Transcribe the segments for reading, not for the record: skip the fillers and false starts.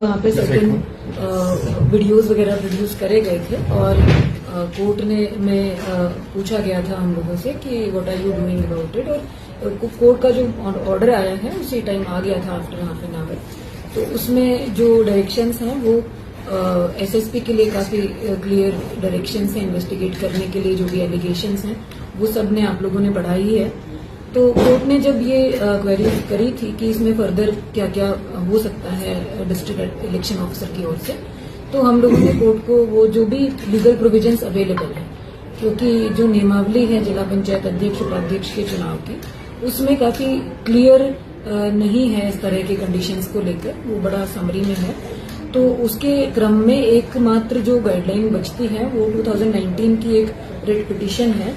वहाँ पे certain videos वगैरह प्रोड्यूस करे गए थे और कोर्ट में पूछा गया था हम लोगों से कि what are you doing about it, और कोर्ट का जो ऑर्डर आया है उसी टाइम आ गया था आफ्टर हाफ एन आवर। तो उसमें जो डायरेक्शंस हैं वो एसएसपी के लिए काफी क्लियर डायरेक्शंस हैं इन्वेस्टिगेट करने के लिए। जो भी एलिगेशंस हैं वो सब ने आप लोगों ने पढ़ा ही है। तो कोर्ट ने जब ये क्वेरी करी थी कि इसमें फर्दर क्या क्या हो सकता है डिस्ट्रिक्ट इलेक्शन ऑफिसर की ओर से, तो हम लोगों ने कोर्ट को वो जो भी लीगल प्रोविजंस अवेलेबल है, क्योंकि जो नियमावली है जिला पंचायत अध्यक्ष उपाध्यक्ष के चुनाव की, उसमें काफी क्लियर नहीं है इस तरह के कंडीशंस को लेकर, वो बड़ा समरी में है। तो उसके क्रम में एकमात्र जो गाइडलाइन बचती है वो 2019 की एक रिट पिटीशन है।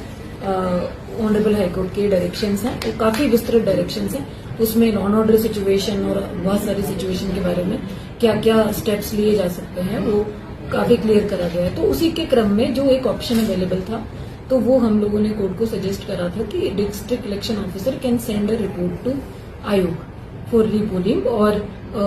ऑनरेबल हाईकोर्ट के डायरेक्शंस हैं, वो काफी विस्तृत डायरेक्शंस हैं। उसमें लॉ एंड ऑर्डर सिचुएशन और बहुत सारी सिचुएशन के बारे में क्या क्या स्टेप्स लिए जा सकते हैं वो काफी क्लियर करा गया है। तो उसी के क्रम में जो एक ऑप्शन अवेलेबल था, तो वो हम लोगों ने कोर्ट को सजेस्ट करा था कि district election officer can send a report to आयोग फॉर रीपोलिंग, और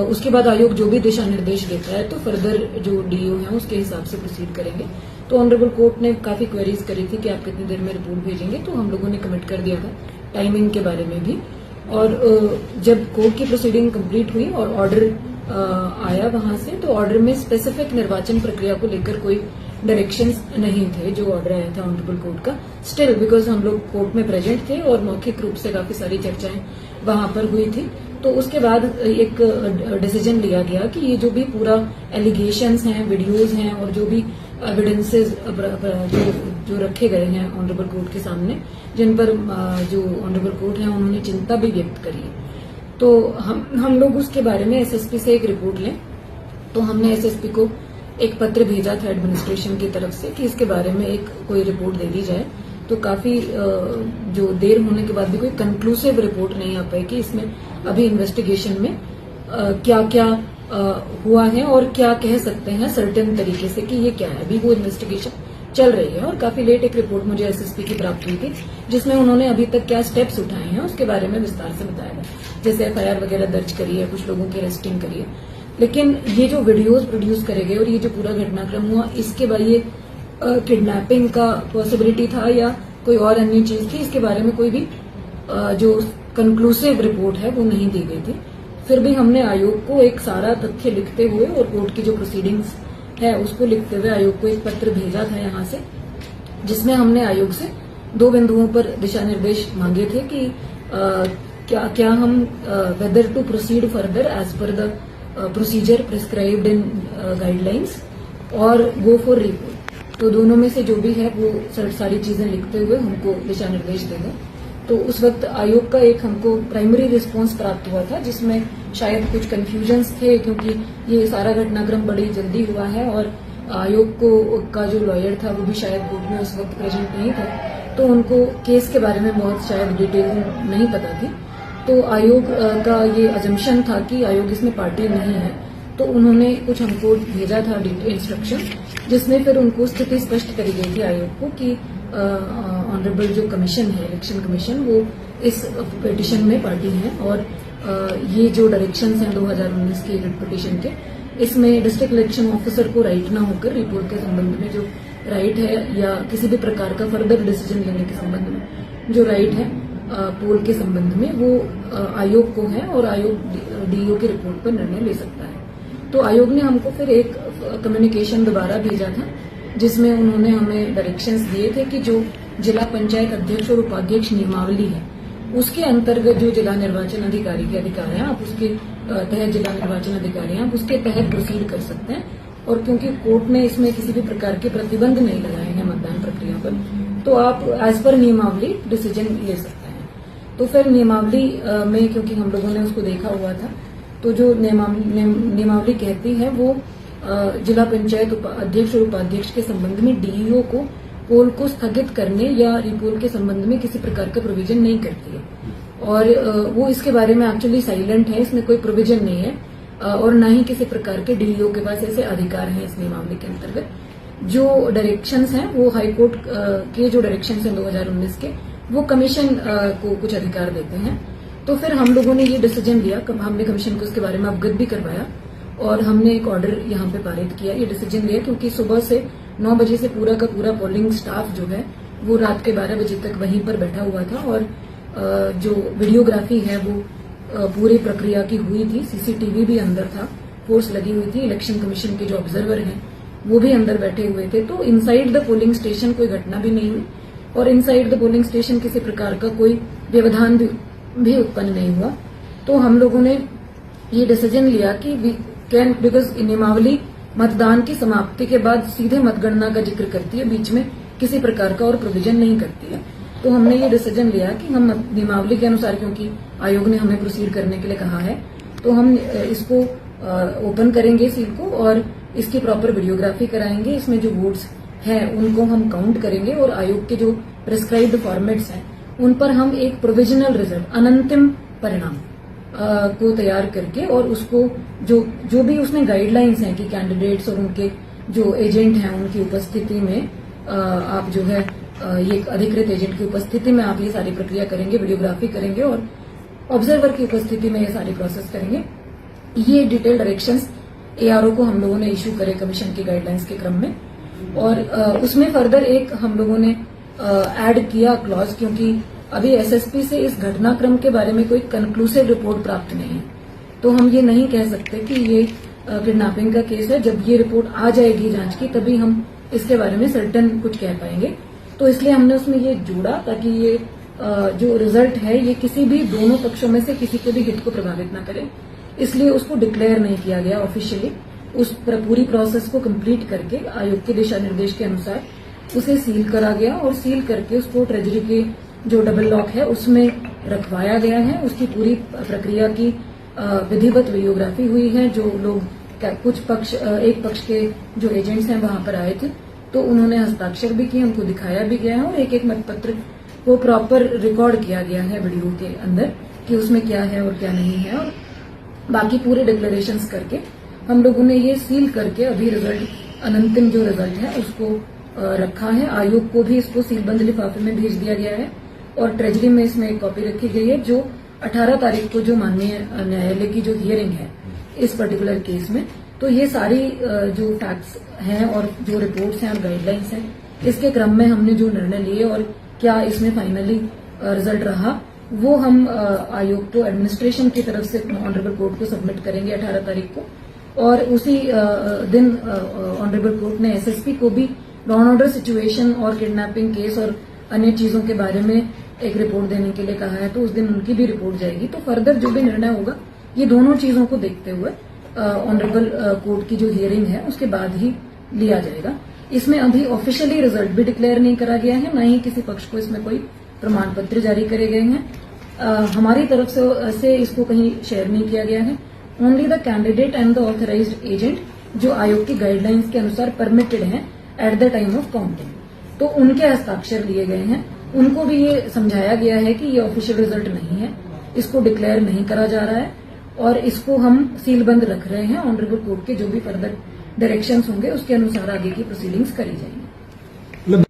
उसके बाद आयोग जो भी दिशा निर्देश देता है तो फर्दर जो डीओ है उसके हिसाब से प्रोसीड करेंगे। तो ऑनरेबल कोर्ट ने काफी क्वेरीज करी थी कि आप कितनी देर में रिपोर्ट भेजेंगे, तो हम लोगों ने कमिट कर दिया था टाइमिंग के बारे में भी। और जब कोर्ट की प्रोसीडिंग कंप्लीट हुई और ऑर्डर आया वहां से, तो ऑर्डर में स्पेसिफिक निर्वाचन प्रक्रिया को लेकर कोई डायरेक्शंस नहीं थे जो ऑर्डर आया था ऑनरेबल कोर्ट का। स्टिल बिकॉज हम लोग कोर्ट में प्रेजेंट थे और मौखिक रूप से काफी सारी चर्चाएं वहां पर हुई थी, तो उसके बाद एक डिसीजन लिया गया कि ये जो भी पूरा एलिगेशंस हैं, वीडियोज हैं और जो भी एविडेंसेस जो रखे गए हैं ऑनरेबल कोर्ट के सामने, जिन पर जो ऑनरेबल कोर्ट है उन्होंने चिंता भी व्यक्त करी है, तो हम लोग उसके बारे में एसएसपी से एक रिपोर्ट लें। तो हमने एसएसपी को एक पत्र भेजा था एडमिनिस्ट्रेशन की तरफ से कि इसके बारे में एक कोई रिपोर्ट दे दी जाए। तो काफी जो देर होने के बाद भी कोई कंक्लूसिव रिपोर्ट नहीं आ पाई कि इसमें अभी इन्वेस्टिगेशन में क्या क्या हुआ है और क्या कह सकते हैं सर्टेन तरीके से कि ये क्या है। अभी वो इन्वेस्टिगेशन चल रही है और काफी लेट एक रिपोर्ट मुझे एसएसपी की प्राप्त हुई थी, जिसमें उन्होंने अभी तक क्या स्टेप्स उठाए हैं उसके बारे में विस्तार से बताया है। जैसे एफआईआर वगैरह दर्ज करी है, कुछ लोगों की अरेस्टिंग करी है, लेकिन ये जो वीडियोज प्रोड्यूस करे गए और ये जो पूरा घटनाक्रम हुआ, इसके बाद ये किडनैपिंग का पॉसिबिलिटी था या कोई और अन्य चीज थी, इसके बारे में कोई भी जो कंक्लूसिव रिपोर्ट है वो नहीं दी गई थी। फिर भी हमने आयोग को एक सारा तथ्य लिखते हुए और कोर्ट की जो प्रोसीडिंग्स है उसको लिखते हुए आयोग को एक पत्र भेजा था यहाँ से, जिसमें हमने आयोग से दो बिंदुओं पर दिशा निर्देश मांगे थे कि क्या हम whether to proceed further as per the procedure prescribed in guidelines और गो फॉर रिपोर्ट। तो दोनों में से जो भी है वो सारी चीजें लिखते हुए हमको दिशा निर्देश देंगे। तो उस वक्त आयोग का एक हमको प्राइमरी रिस्पांस प्राप्त हुआ था, जिसमें शायद कुछ कंफ्यूजन्स थे, क्योंकि ये सारा घटनाक्रम बड़ी जल्दी हुआ है और आयोग का जो लॉयर था वो भी शायद कोर्ट में उस वक्त प्रेजेंट नहीं था, तो उनको केस के बारे में बहुत शायद डिटेल नहीं पता थी। तो आयोग का ये अजम्पशन था कि आयोग इसमें पार्टी नहीं है, तो उन्होंने कुछ हमको भेजा था इंस्ट्रक्शन, जिसमें फिर उनको स्थिति स्पष्ट करी गई थी आयोग को कि ऑनरेबल जो कमीशन है इलेक्शन कमीशन वो इस पिटीशन में पार्टी है, और ये जो डायरेक्शंस हैं 2019 के पिटीशन के, इसमें डिस्ट्रिक्ट इलेक्शन ऑफिसर को राइट ना होकर रिपोर्ट के संबंध में जो राइट है या किसी भी प्रकार का फर्दर डिसीजन लेने के संबंध में जो राइट है पोल के संबंध में, वो आयोग को है और आयोग डीओ की रिपोर्ट पर निर्णय ले सकता है। तो आयोग ने हमको फिर एक कम्युनिकेशन दोबारा भेजा था, जिसमें उन्होंने हमें डायरेक्शंस दिए थे कि जो जिला पंचायत अध्यक्ष और उपाध्यक्ष नियमावली है उसके अंतर्गत जो जिला निर्वाचन अधिकारी के अधिकार हैं, आप उसके तहत जिला निर्वाचन अधिकारी हैं, आप उसके तहत प्रोसीड कर सकते हैं। और क्योंकि कोर्ट ने इसमें किसी भी प्रकार के प्रतिबंध नहीं लगाए हैं मतदान प्रक्रिया पर, तो आप एज पर नियमावली डिसीजन ले सकते हैं। तो फिर नियमावली में क्योंकि हम लोगों ने उसको देखा हुआ था, तो जो नियमावली कहती है वो जिला पंचायत अध्यक्ष और उपाध्यक्ष के संबंध में डीईओ को पोल को स्थगित करने या रिपोल के संबंध में किसी प्रकार का प्रोविजन नहीं करती है, और वो इसके बारे में एक्चुअली साइलेंट है, इसमें कोई प्रोविजन नहीं है, और न ही किसी प्रकार के डीईओ के पास ऐसे अधिकार हैं इस नियमावली के अंतर्गत। जो डायरेक्शंस हैं वो हाईकोर्ट के जो डायरेक्शंस हैं 2019 के, वो कमीशन को कुछ अधिकार देते हैं। तो फिर हम लोगों ने ये डिसीजन लिया, हमने कमीशन को इसके बारे में अवगत भी करवाया और हमने एक ऑर्डर यहाँ पे पारित किया, ये डिसीजन लिया क्योंकि सुबह से 9 बजे से पूरा का पूरा पोलिंग स्टाफ जो है वो रात के 12 बजे तक वहीं पर बैठा हुआ था और जो वीडियोग्राफी है वो पूरी प्रक्रिया की हुई थी। सीसीटीवी भी अंदर था, फोर्स लगी हुई थी, इलेक्शन कमीशन के जो ऑब्जर्वर हैं वो भी अंदर बैठे हुए थे। तो इनसाइड द पोलिंग स्टेशन कोई घटना भी नहीं हुई और इनसाइड द पोलिंग स्टेशन किसी प्रकार का कोई व्यवधान भी उत्पन्न नहीं हुआ। तो हम लोगों ने ये डिसीजन लिया कि वी कैन, बिकॉज नियमावली मतदान की समाप्ति के बाद सीधे मतगणना का जिक्र करती है, बीच में किसी प्रकार का और प्रोविजन नहीं करती है। तो हमने ये डिसीजन लिया कि हम नियमावली के अनुसार, क्योंकि आयोग ने हमें प्रोसीड करने के लिए कहा है, तो हम इसको ओपन करेंगे सील को और इसकी प्रॉपर वीडियोग्राफी कराएंगे। इसमें जो वोट्स हैं उनको हम काउंट करेंगे और आयोग के जो प्रिस्क्राइब्ड फॉर्मेट्स हैं उन पर हम एक प्रोविजनल रिजल्ट, अनंतिम परिणाम को तैयार करके और उसको जो भी उसमें गाइडलाइंस हैं कि कैंडिडेट्स और उनके जो एजेंट हैं उनकी उपस्थिति में आप जो है ये अधिकृत एजेंट की उपस्थिति में आप ये सारी प्रक्रिया करेंगे, वीडियोग्राफी करेंगे और ऑब्जर्वर की उपस्थिति में ये सारी प्रोसेस करेंगे। ये डिटेल डायरेक्शंस एआरओ को हम लोगों ने इश्यू करे कमीशन की गाइडलाइंस के क्रम में। और उसमें फर्दर एक हम लोगों ने ऐड किया क्लॉज, क्योंकि अभी एसएसपी से इस घटनाक्रम के बारे में कोई कंक्लूसिव रिपोर्ट प्राप्त नहीं है, तो हम ये नहीं कह सकते कि ये किडनैपिंग का केस है। जब ये रिपोर्ट आ जाएगी जांच की तभी हम इसके बारे में सर्टेन कुछ कह पाएंगे। तो इसलिए हमने उसमें ये जोड़ा ताकि ये जो रिजल्ट है ये किसी भी दोनों पक्षों में से किसी के भी हित को प्रभावित न करे, इसलिए उसको डिक्लेयर नहीं किया गया ऑफिशियली। उस पूरी प्रोसेस को कंप्लीट करके आयोग के दिशा निर्देश के अनुसार उसे सील करा गया और सील करके उसको ट्रेजरी के जो डबल लॉक है उसमें रखवाया गया है। उसकी पूरी प्रक्रिया की विधिवत वीडियोग्राफी हुई है। जो लोग कुछ पक्ष, एक पक्ष के जो एजेंट्स हैं वहां पर आए थे तो उन्होंने हस्ताक्षर भी किए, उनको दिखाया भी गया है और एक एक मतपत्र को प्रॉपर रिकॉर्ड किया गया है वीडियो के अंदर कि उसमें क्या है और क्या नहीं है। और बाकी पूरे डिक्लेरेशंस करके हम लोगों ने ये सील करके अभी रिजल्ट, अनंतिम जो रिजल्ट है उसको रखा है। आयोग को भी इसको सीलबंद लिफाफे में भेज दिया गया है और ट्रेजरी में इसमें एक कॉपी रखी गई है जो 18 तारीख को जो माननीय न्यायालय की जो हियरिंग है इस पर्टिकुलर केस में, तो ये सारी जो फैक्ट्स हैं और जो रिपोर्ट्स हैं और गाइडलाइंस हैं इसके क्रम में हमने जो निर्णय लिए और क्या इसमें फाइनली रिजल्ट रहा वो हम आयोग को एडमिनिस्ट्रेशन की तरफ से ऑनरेबल कोर्ट को सबमिट करेंगे 18 तारीख को। और उसी दिन ऑनरेबल कोर्ट ने एसएसपी को भी लॉ एंड ऑर्डर सिचुएशन और किडनैपिंग केस और अन्य चीजों के बारे में एक रिपोर्ट देने के लिए कहा है, तो उस दिन उनकी भी रिपोर्ट जाएगी। तो फर्दर जो भी निर्णय होगा ये दोनों चीजों को देखते हुए ऑनरेबल कोर्ट की जो हियरिंग है उसके बाद ही लिया जाएगा। इसमें अभी ऑफिशियली रिजल्ट भी डिक्लेयर नहीं करा गया है, न ही किसी पक्ष को इसमें कोई प्रमाण पत्र जारी करे गए हैं। हमारी तरफ से इसको कहीं शेयर नहीं किया गया है। Only the candidate and the authorised agent जो आयोग की गाइडलाइंस के अनुसार परमिटेड हैं at the time of counting, तो उनके हस्ताक्षर लिए गए हैं। उनको भी ये समझाया गया है कि ये ऑफिशियल रिजल्ट नहीं है, इसको डिक्लेयर नहीं करा जा रहा है और इसको हम सीलबंद रख रहे हैं। ऑनरेबल कोर्ट के जो भी फर्दर डायरेक्शंस होंगे उसके अनुसार आगे की प्रोसीडिंग्स करी जाएंगी।